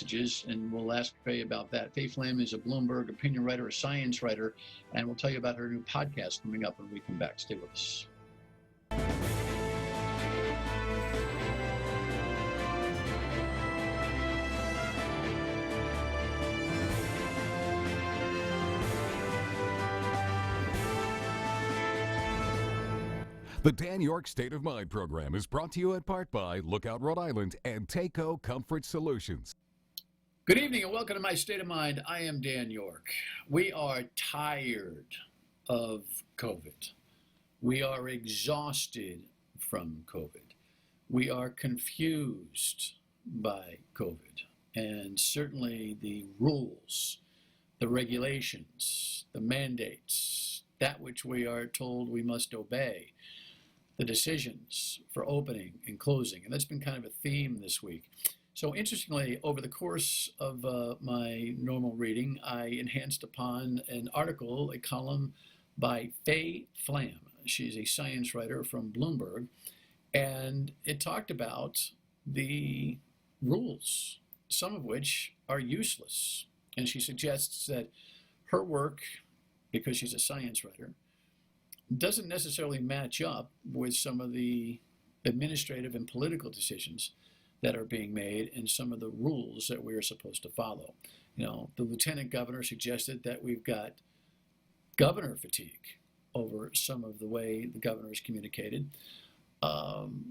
messages, and we'll ask Faye about that. Faye Flam is a Bloomberg opinion writer, a science writer, and we'll tell you about her new podcast coming up when we come back. Stay with us. The Dan Yorke State of Mind program is brought to you in part by Lookout Rhode Island and Takeo Comfort Solutions. Good evening and welcome to my State of Mind. I am Dan Yorke. We are tired of COVID. We are exhausted from COVID. We are confused by COVID. And certainly the rules, the regulations, the mandates, that which we are told we must obey, the decisions for opening and closing. And that's been kind of a theme this week. So interestingly, over the course of my normal reading, I enhanced upon an article, a column by Faye Flam. She's a science writer from Bloomberg. And it talked about the rules, some of which are useless. And she suggests that her work, because she's a science writer, doesn't necessarily match up with some of the administrative and political decisions that are being made and some of the rules that we are supposed to follow. You know, the lieutenant governor suggested that we've got governor fatigue over some of the way the governor has communicated.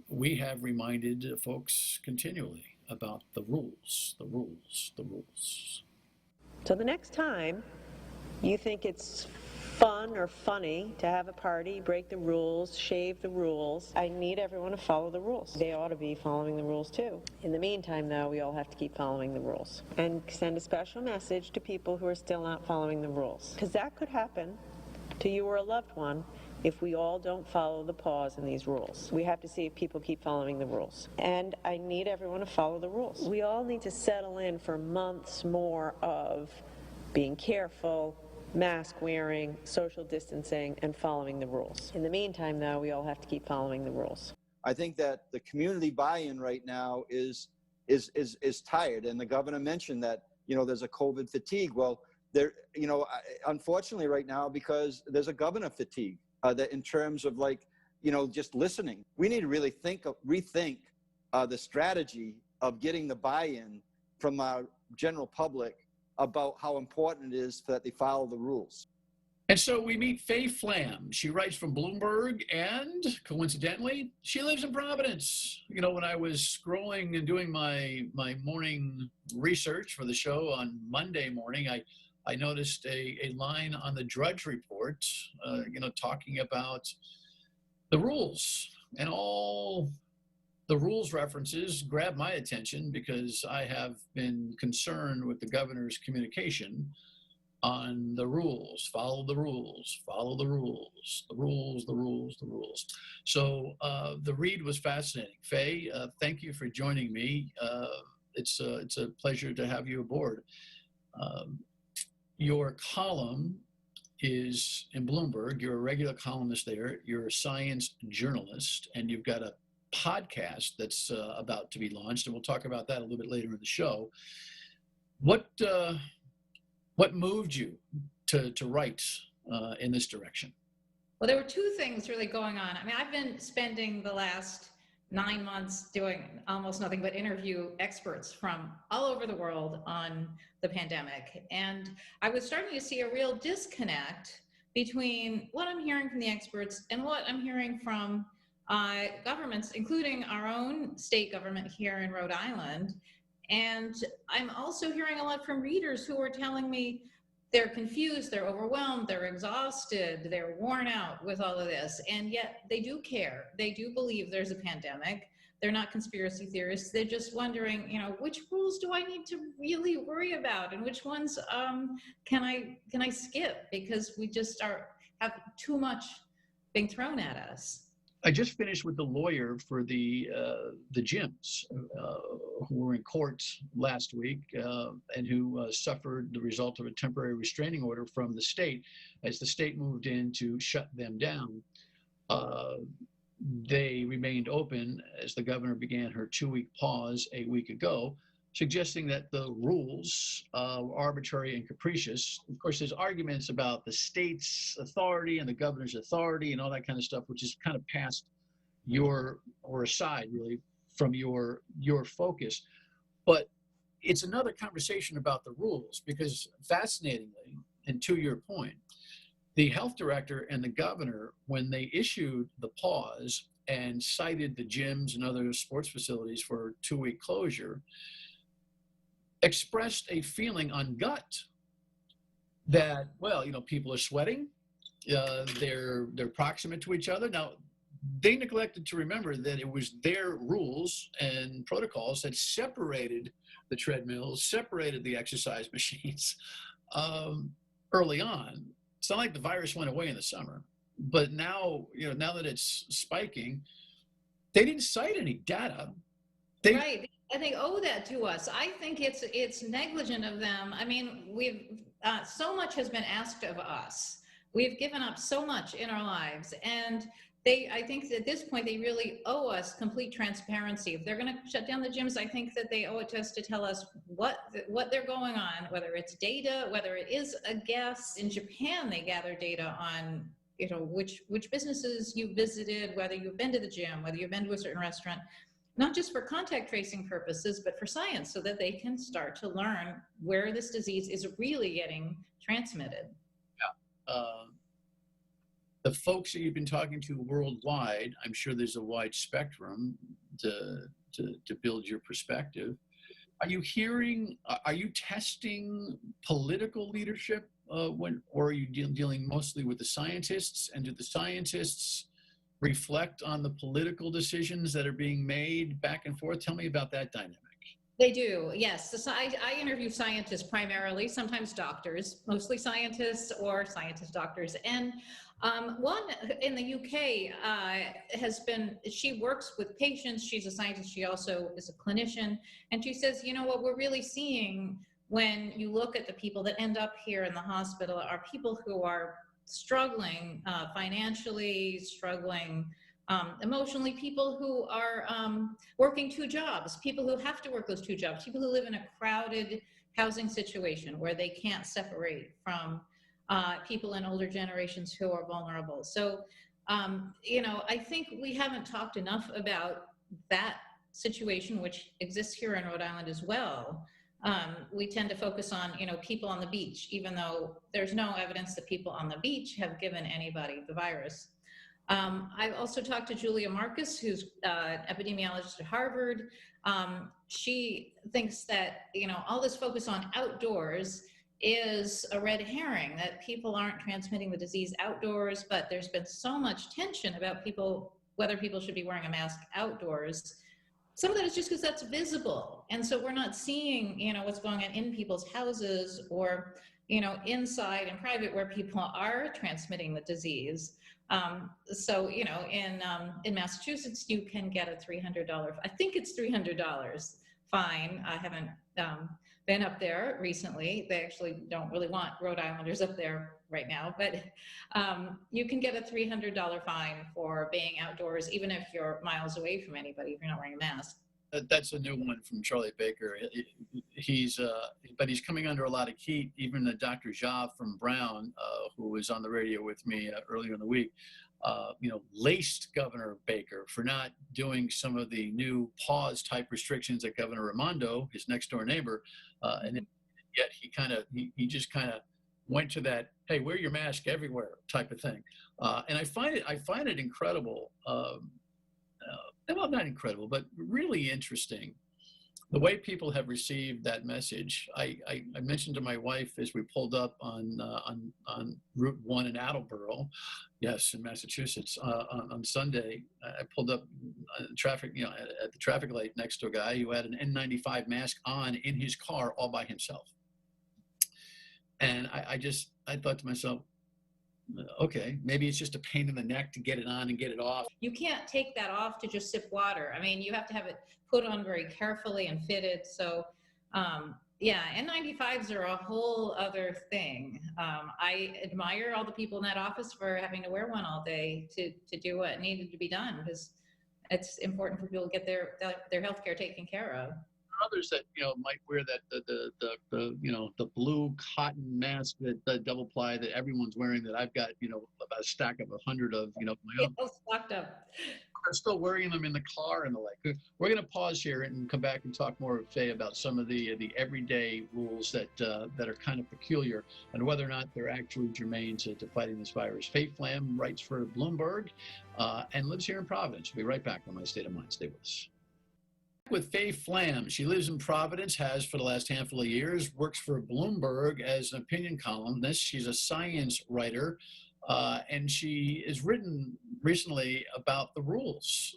We have reminded folks continually about the rules, the rules, the rules. So the next time you think it's fun or funny to have a party, break the rules, shave the rules, I need everyone to follow the rules. They ought to be following the rules too. In the meantime, though, we all have to keep following the rules and send a special message to people who are still not following the rules. Because that could happen to you or a loved one if we all don't follow the pause in these rules. We have to see if people keep following the rules. And I need everyone to follow the rules. We all need to settle in for months more of being careful, mask wearing, social distancing, and following the rules. In the meantime, though, we all have to keep following the rules. I think that the community buy-in right now is tired, and the governor mentioned that, you know, there's a COVID fatigue. Well, there, you know, unfortunately right now, because there's a governor fatigue that in terms of, like, you know, just listening. We need to really rethink the strategy of getting the buy-in from our general public about how important it is that they follow the rules. And so we meet Faye Flam. She writes from Bloomberg, and coincidentally, she lives in Providence. You know, when I was scrolling and doing my morning research for the show on Monday morning, I noticed a line on the Drudge Report, you know, talking about the rules, and all the rules references grabbed my attention because I have been concerned with the governor's communication on the rules. Follow the rules, follow the rules, the rules, the rules, the rules. So the read was fascinating. Faye, thank you for joining me. It's a pleasure to have you aboard. Your column is in Bloomberg. You're a regular columnist there. You're a science journalist, and you've got a podcast that's about to be launched, and we'll talk about that a little bit later in the show. What moved you to write in this direction? Well, there were two things really going on. I mean, I've been spending the last 9 months doing almost nothing but interview experts from all over the world on the pandemic, and I was starting to see a real disconnect between what I'm hearing from the experts and what I'm hearing from governments, including our own state government here in Rhode Island. And I'm also hearing a lot from readers who are telling me they're confused, they're overwhelmed, they're exhausted, they're worn out with all of this. And yet they do care. They do believe there's a pandemic. They're not conspiracy theorists. They're just wondering, you know, which rules do I need to really worry about, and which ones can I skip, because we just have too much being thrown at us. I just finished with the lawyer for the gyms who were in court last week and who suffered the result of a temporary restraining order from the state as the state moved in to shut them down. They remained open as the governor began her 2-week pause a week ago, suggesting that the rules were arbitrary and capricious. Of course, there's arguments about the state's authority and the governor's authority and all that kind of stuff, which is kind of past or aside really from your focus. But it's another conversation about the rules, because fascinatingly, and to your point, the health director and the governor, when they issued the pause and cited the gyms and other sports facilities for 2-week closure, expressed a feeling on gut that, well, people are sweating, they're proximate to each other. Now, they neglected to remember that it was their rules and protocols that separated the treadmills, separated the exercise machines early on. It's not like the virus went away in the summer, but now, now that it's spiking, they didn't cite any data. Right. And they owe that to us. I think it's negligent of them. I mean, we've so much has been asked of us. We've given up so much in our lives, and I think at this point they really owe us complete transparency. If they're going to shut down the gyms, I think that they owe it to us to tell us what they're going on, whether it's data, whether it is a guess. In Japan, they gather data on which businesses you visited, whether you've been to the gym, whether you've been to a certain restaurant. Not just for contact tracing purposes, but for science, so that they can start to learn where this disease is really getting transmitted. Yeah. The folks that you've been talking to worldwide, I'm sure there's a wide spectrum to build your perspective. Are you testing political leadership or are you dealing mostly with the scientists? And do the scientists reflect on the political decisions that are being made back and forth? Tell me about that dynamic. They do, yes. I interview scientists primarily, sometimes doctors, mostly scientists or scientist doctors. And one in the UK she works with patients. She's a scientist. She also is a clinician. And she says, what we're really seeing when you look at the people that end up here in the hospital are people who are struggling financially, struggling emotionally, people who are working 2 jobs, people who have to work those 2 jobs, people who live in a crowded housing situation where they can't separate from people in older generations who are vulnerable. So, I think we haven't talked enough about that situation, which exists here in Rhode Island as well. We tend to focus on, people on the beach, even though there's no evidence that people on the beach have given anybody the virus. I've also talked to Julia Marcus, who's an epidemiologist at Harvard. She thinks that, all this focus on outdoors is a red herring, that people aren't transmitting the disease outdoors, but there's been so much tension about whether people should be wearing a mask outdoors. Some of that is just because that's visible. And so we're not seeing, what's going on in people's houses or, inside and private where people are transmitting the disease. So, in Massachusetts, you can get a $300, I think it's $300 fine. I haven't been up there recently. They actually don't really want Rhode Islanders up there right now, but you can get a $300 fine for being outdoors, even if you're miles away from anybody, if you're not wearing a mask. That's a new one from Charlie Baker. But he's coming under a lot of heat. Even Dr. Jav from Brown, who was on the radio with me earlier in the week, laced Governor Baker for not doing some of the new pause type restrictions that Governor Raimondo, his next door neighbor, and yet he just kind of went to that, hey, wear your mask everywhere type of thing. And I find it incredible. Well, not incredible, but really interesting, the way people have received that message. I mentioned to my wife as we pulled up on Route 1 in Attleboro, yes, in Massachusetts, on Sunday. I pulled up traffic, at the traffic light next to a guy who had an N95 mask on in his car all by himself. And I thought to myself, okay, maybe it's just a pain in the neck to get it on and get it off. You can't take that off to just sip water. I mean, you have to have it put on very carefully and fitted. So, N95s are a whole other thing. I admire all the people in that office for having to wear one all day to do what needed to be done, because it's important for people to get their health care taken care of. others that might wear that the blue cotton mask, that the double ply that everyone's wearing, that I've got about a stack of 100 of my own. It's locked up. I'm still wearing them in the car and the like. We're going to pause here and come back and talk more with Faye about some of the everyday rules that are kind of peculiar, and whether or not they're actually germane to fighting this virus. Faye Flam writes for Bloomberg and lives here in Providence. We'll be right back on My State of Mind. Stay with us. With Faye Flam. She lives in Providence, has for the last handful of years, works for Bloomberg as an opinion columnist. She's a science writer, and she has written recently about the rules,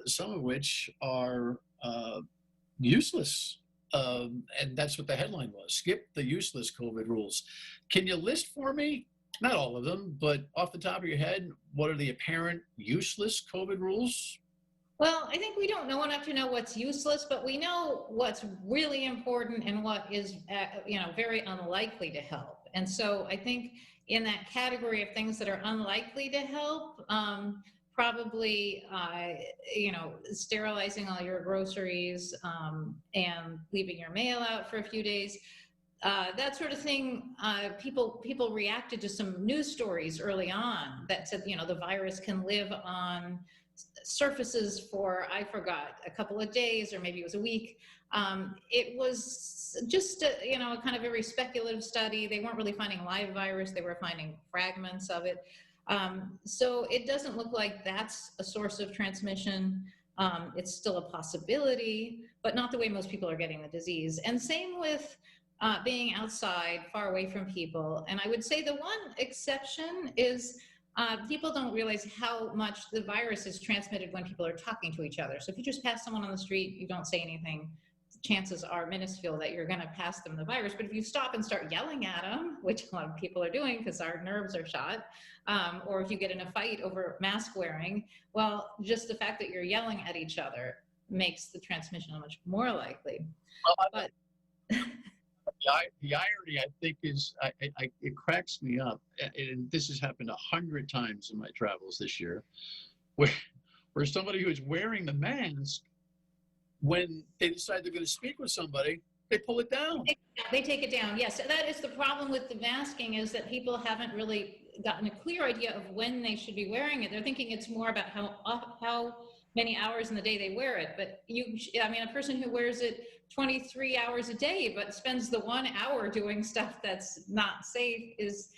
some of which are useless. And that's what the headline was: skip the useless COVID rules. Can you list for me, not all of them, but off the top of your head, what are the apparent useless COVID rules? Well, I think we don't know enough to know what's useless, but we know what's really important and what is, very unlikely to help. And so I think in that category of things that are unlikely to help, probably, sterilizing all your groceries and leaving your mail out for a few days. That sort of thing. People reacted to some news stories early on that said, the virus can live on surfaces for, I forgot, a couple of days, or maybe it was a week. It was just a kind of very speculative study. They weren't really finding live virus, they were finding fragments of it. So it doesn't look like that's a source of transmission. It's still a possibility, but not the way most people are getting the disease. And same with being outside, far away from people. And I would say the one exception is people don't realize how much the virus is transmitted when people are talking to each other. So if you just pass someone on the street, you don't say anything, chances are minuscule that you're going to pass them the virus. But if you stop and start yelling at them, which a lot of people are doing because our nerves are shot, or if you get in a fight over mask wearing, well, just the fact that you're yelling at each other makes the transmission much more likely. Well, the irony, I think, is it cracks me up, and this has happened 100 times in my travels this year, where somebody who is wearing the mask, when they decide they're going to speak with somebody, they pull it down. They take it down. Yes, that is the problem with the masking, is that people haven't really gotten a clear idea of when they should be wearing it. They're thinking it's more about how many hours in the day they wear it. But a person who wears it 23 hours a day but spends the 1 hour doing stuff that's not safe is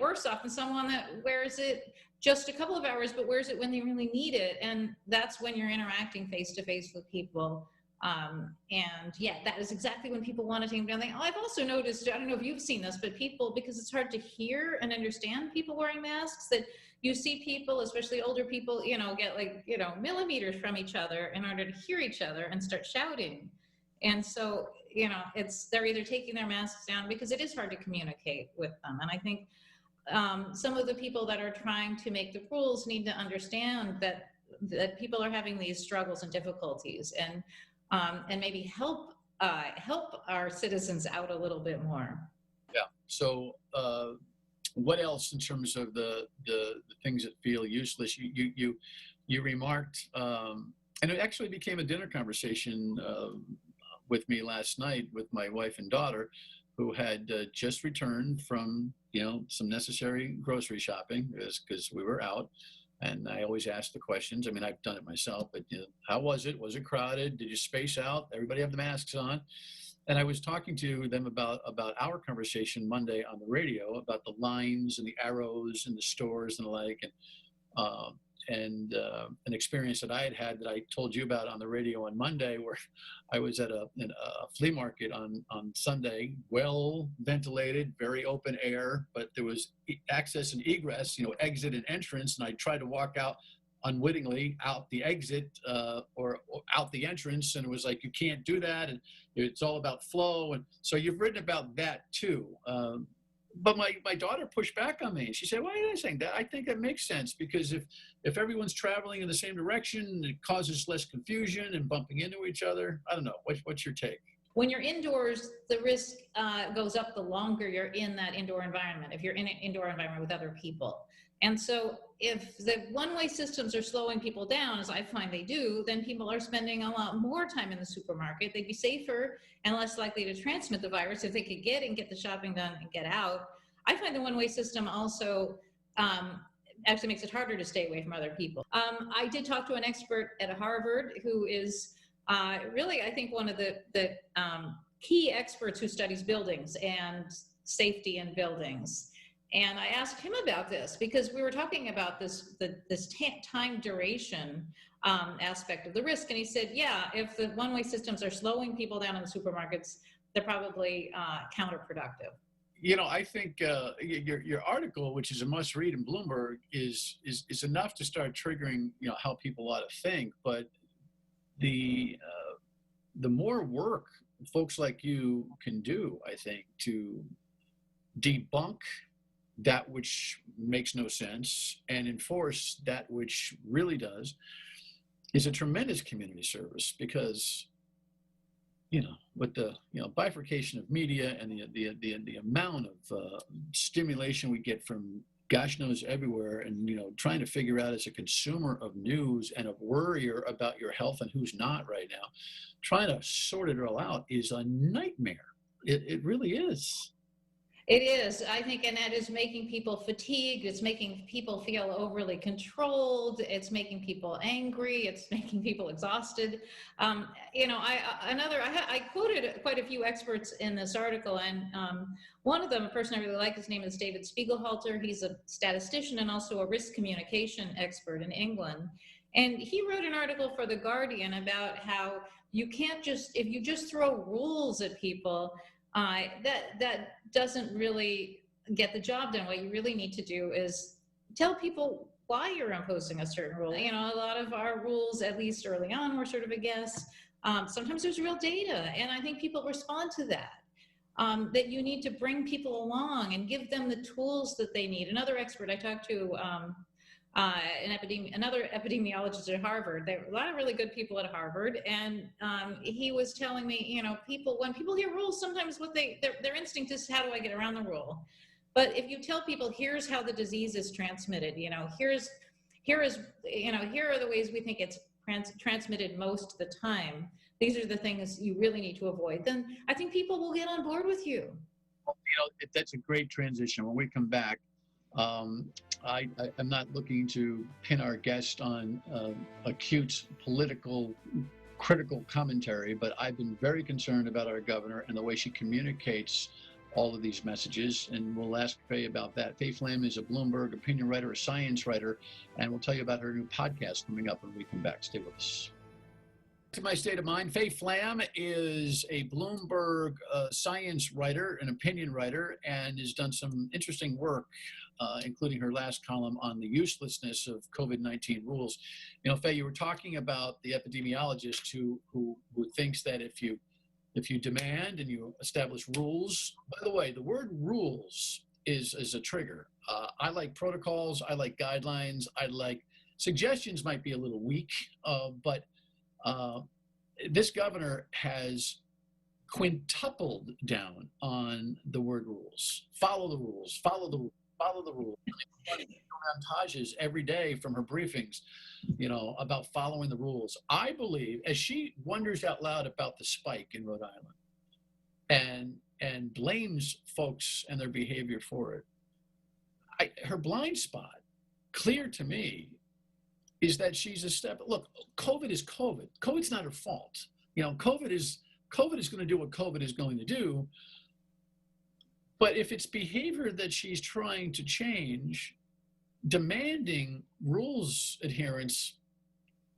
worse off than someone that wears it just a couple of hours but wears it when they really need it. And that's when you're interacting face to face with people. That is exactly when people want to take them down. I've also noticed, I don't know if you've seen this, but people, because it's hard to hear and understand people wearing masks, that you see people, especially older people, get millimeters from each other in order to hear each other and start shouting. And so, they're either taking their masks down because it is hard to communicate with them. And I think some of the people that are trying to make the rules need to understand that people are having these struggles and difficulties, and maybe help our citizens out a little bit more. Yeah. So what else in terms of the things that feel useless? You remarked, and it actually became a dinner conversation with me last night with my wife and daughter, who had just returned from some necessary grocery shopping because we were out. And I always ask the questions. I mean, I've done it myself, but how was it? Was it crowded? Did you space out? Everybody have the masks on? And I was talking to them about our conversation Monday on the radio about the lines and the arrows in the stores and the like, and an experience that I had that I told you about on the radio on Monday, where I was at a flea market on Sunday, well ventilated, very open air, but there was access and egress, exit and entrance, and I tried to walk out unwittingly out the exit or out the entrance, and it was like, you can't do that, and it's all about flow. And so you've written about that too. But my daughter pushed back on me, and she said, why are you saying that? I think that makes sense, because if everyone's traveling in the same direction, it causes less confusion and bumping into each other. I don't know. What's your take? When you're indoors, the risk goes up the longer you're in that indoor environment, if you're in an indoor environment with other people. And so if the one-way systems are slowing people down, as I find they do, then people are spending a lot more time in the supermarket. They'd be safer and less likely to transmit the virus if they could get the shopping done and get out. I find the one-way system also actually makes it harder to stay away from other people. I did talk to an expert at Harvard who is really, I think, one of the key experts who studies buildings and safety in buildings. And I asked him about this because we were talking about this time duration aspect of the risk. And he said, yeah, if the one-way systems are slowing people down in the supermarkets, they're probably counterproductive. You know, I think your article, which is a must-read in Bloomberg, is enough to start triggering, you know, how people ought to think. But the more work folks like you can do, I think, to debunk that which makes no sense and enforce that which really does, is a tremendous community service. Because, you know, with the bifurcation of media and the amount of stimulation we get from gosh knows everywhere, and trying to figure out as a consumer of news and a worrier about your health and who's not right now, trying to sort it all out is a nightmare. It really is. It is, I think, and that is making people fatigued. It's making people feel overly controlled. It's making people angry. It's making people exhausted. I quoted quite a few experts in this article, and one of them, a person I really like, his name is David Spiegelhalter. He's a statistician and also a risk communication expert in England. And he wrote an article for The Guardian about how you can't if you just throw rules at people, that doesn't really get the job done. What you really need to do is tell people why you're imposing a certain rule. A lot of our rules, at least early on, were sort of a guess. Sometimes there's real data, and I think people respond to that. That you need to bring people along and give them the tools that they need. Another expert I talked to, another epidemiologist at Harvard. There were a lot of really good people at Harvard, and he was telling me, when people hear rules, sometimes their instinct is, how do I get around the rule? But if you tell people, here's how the disease is transmitted, here are the ways we think it's transmitted most of the time. These are the things you really need to avoid. Then I think people will get on board with you. That's a great transition. When we come back, I'm not looking to pin our guest on acute political critical commentary, but I've been very concerned about our governor and the way she communicates all of these messages, and we'll ask Faye about that. Faye Flam is a Bloomberg opinion writer, a science writer, and we'll tell you about her new podcast coming up when we come back. Stay with us. To my state of mind, Faye Flam is a Bloomberg science writer, an opinion writer, and has done some interesting work, including her last column on the uselessness of COVID-19 rules. Faye, you were talking about the epidemiologist who thinks that if you demand and you establish rules, by the way, the word rules is a trigger. I like protocols, I like guidelines, I like suggestions might be a little weak, but this governor has quintupled down on the word rules. Follow the rules, follow the rules, follow the rules. Montages every day from her briefings, about following the rules. I believe, as she wonders out loud about the spike in Rhode Island and blames folks and their behavior for it, her blind spot, clear to me, is that she's a step. Look, COVID is COVID. COVID's not her fault. COVID is going to do what COVID is going to do. But if it's behavior that she's trying to change, demanding rules adherence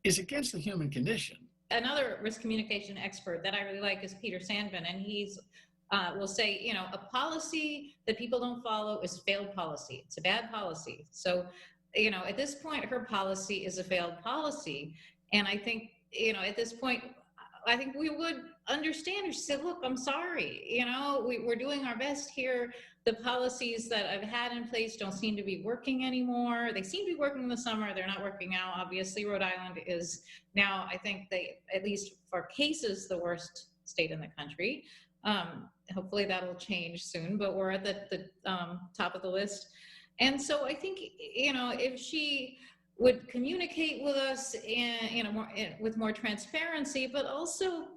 is against the human condition. Another risk communication expert that I really like is Peter Sandman, and he's will say, a policy that people don't follow is failed policy. It's a bad policy. So, at this point, her policy is a failed policy. And I think, at this point, I think we would understand. She said, look, I'm sorry. We're doing our best here. The policies that I've had in place don't seem to be working anymore. They seem to be working in the summer. They're not working now. Obviously, Rhode Island is now, I think at least for cases, the worst state in the country. Hopefully that'll change soon, but we're at the top of the list. And so I think, if she would communicate with us and, with more transparency, but also,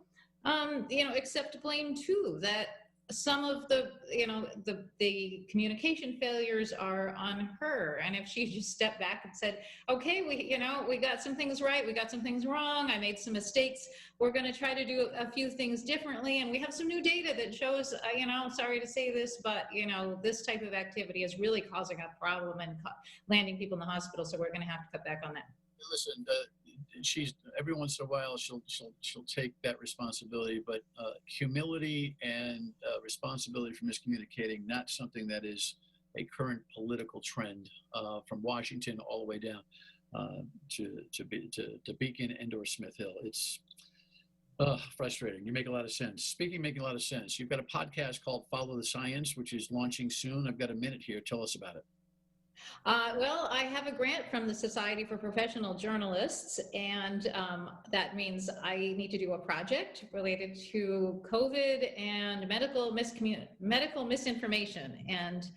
accept blame too, that some of the communication failures are on her. And if she just stepped back and said, okay, we got some things right, we got some things wrong, I made some mistakes, we're going to try to do a few things differently, and we have some new data that shows, sorry to say this, but this type of activity is really causing a problem and landing people in the hospital, so we're going to have to cut back on that. Listen, she's every once in a while she'll take that responsibility, but humility and responsibility for miscommunicating, not something that is a current political trend from Washington all the way down to Beacon and/or Smith Hill. It's frustrating. You make a lot of sense. Speaking of making a lot of sense, you've got a podcast called Follow the Science, which is launching soon. I've got a minute here. Tell us about it. Well, I have a grant from the Society for Professional Journalists, and that means I need to do a project related to COVID and medical misinformation. And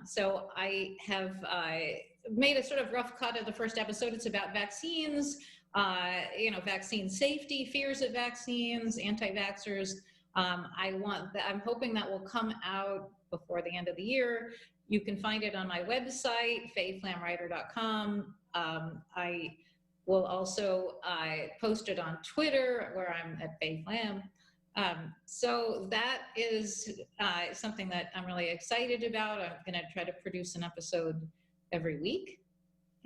so I have made a sort of rough cut of the first episode. It's about vaccines, vaccine safety, fears of vaccines, anti-vaxxers. I'm hoping that will come out before the end of the year. You can find it on my website, fayflamwriter.com. I will also post it on Twitter, where I'm at Faye Flam. So that is something that I'm really excited about. I'm going to try to produce an episode every week,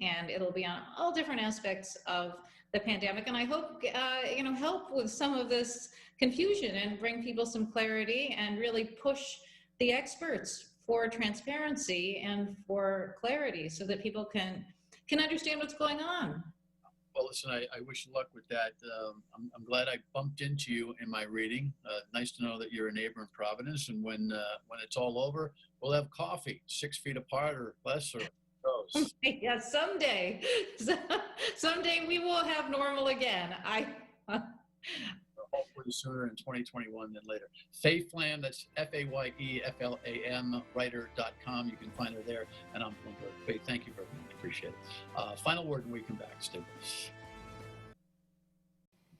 and it'll be on all different aspects of the pandemic. And I hope, help with some of this confusion and bring people some clarity and really push the experts for transparency and for clarity, so that people can understand what's going on. Well, listen, I wish you luck with that. I'm glad I bumped into you in my reading. Nice to know that you're a neighbor in Providence, and when it's all over, we'll have coffee 6 feet apart or less, or those. Yeah, someday we will have normal again. Hopefully sooner in 2021 than later. Faye Flam, that's FAYEFLAM writer.com. You can find her there, and I'm Bloomberg. Faye, thank you very much. Appreciate it. Final word when we come back. Stay with us.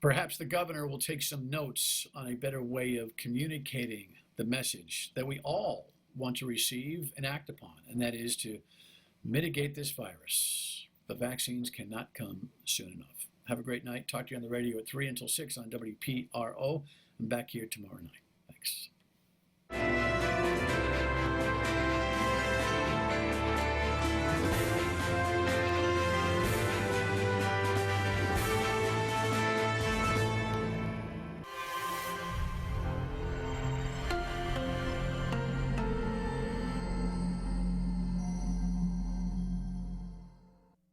Perhaps the governor will take some notes on a better way of communicating the message that we all want to receive and act upon, and that is to mitigate this virus. The vaccines cannot come soon enough. Have a great night. Talk to you on the radio at 3 until 6 on WPRO. I'm back here tomorrow night. Thanks.